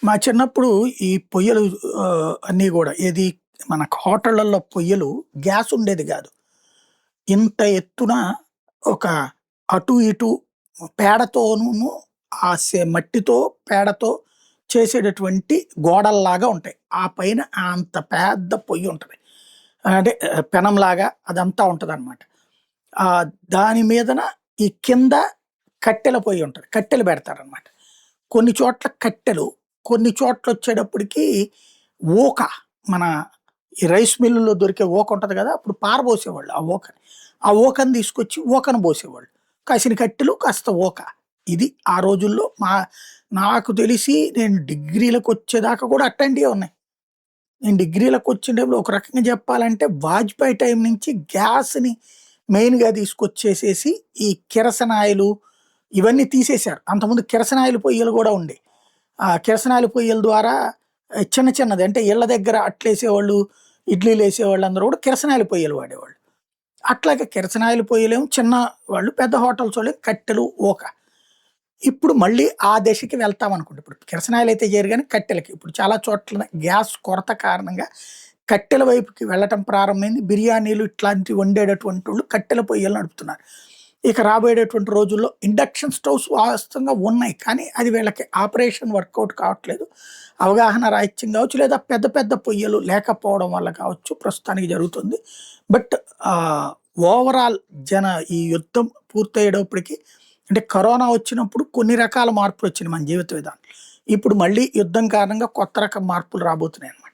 మా చిన్నప్పుడు ఈ పొయ్యలు అన్నీ గూడా ఏది మనకు హోటళ్ళల్లో పొయ్యలు గ్యాస్ ఉండేది గాదు. ఇంత ఎత్తున ఒక అటు ఇటు పేడతోనూను మట్టితో, పేడతో చేసేటటువంటి గోడల్లాగా ఉంటాయి. ఆ పైన అంత పెద్ద పొయ్యుంటది. అంటే పెనంలాగా అదంతా ఉంటదనమాట. దాని మీదన ఈ కింద కట్టెల పొయ్యుంటది. కట్టెలు బెడతారనమాట. కొన్ని చోట్ల కట్టెలు, కొన్ని చోట్లొచ్చేటప్పటికి ఊక మన ఈ రైస్ మిల్లులో దొరికే ఊక ఉంటది గదా! అప్పుడు పారబోసేవాళ్ళు ఆ ఊకని. ఆ ఊకని తీసుకొచ్చి ఊకను బోసేవాళ్ళు. కాసిని కట్టెలు, కాస్త ఊక. ఇది ఆ రోజుల్లో నాకు తెలిసి నేను డిగ్రీలకొచ్చేదాకా గూడా అట్లాంటియే ఉన్నాయి. నేను డిగ్రీలకొచ్చిన టైంలో ఒక రకంగా జెప్పాలంటే వాజ్పేయి టైం నుంచి గ్యాస్‌ని మెయిన్‌గా తీసుకొచ్చేసేసి ఈ కిరసనాయిలు ఇవన్నీ తీసేశారు. అంతకుముందు కిరసనాయిలు పొయ్యలు గూడా ఉండేయి. ఆ కిరసనాయిల పొయ్యల ద్వారా చిన్న చిన్నది అంటే ఇళ్ళ దగ్గర అట్లేసేవాళ్ళు, ఇడ్లీలేసేవాళ్ళందరూ గూడా కిరసనాయిల పొయ్యలు వాడేవాళ్ళు. అట్లాగే కిరసనాయిల పొయ్యలేమో చిన్న వాళ్ళు, పెద్ద హోటల్సోళ్ళేమో కట్టెలు, ఊక. ఇప్పుడు మళ్ళీ ఆ దశకి వెళ్తామనుకుంట. ఇప్పుడు కిరసనాయిలయితే జేయరు గానీ కట్టెలకి. ఇప్పుడు చాలా చోట్ల గ్యాస్ కొరత కారణంగా కట్టెల వైపుకి వెళ్ళటం ప్రారంభమైంది. బిర్యానీలు ఇట్లాంటివి వండేటటువంటోళ్ళు కట్టెల పొయ్యలు నడుపుతున్నారు. ఇక రాబోయేటటువంటి రోజుల్లో ఇండక్షన్ స్టవ్స్ వాస్తవంగా ఉన్నాయి. కానీ అది వీళ్ళకి ఆపరేషన్ వర్కౌట్ కావట్లేదు. అవగాహన రాహిత్యం గావచ్చు, లేదా పెద్ద పెద్ద పొయ్యలు లేకపోవడం వల్ల కావచ్చు ప్రస్తుతానికి జరుగుతుంది. బట్ ఓవరాల్ ఈ యుద్ధం పూర్తయ్యేటప్పటికి అంటే కరోనా వచ్చినప్పుడు కొన్ని రకాల మార్పులొచ్చినియి మన జీవిత విధానం. ఇప్పుడు మళ్ళీ యుద్ధం కారణంగా కొత్త రకం మార్పులు రాబోతున్నాయన్నమాట.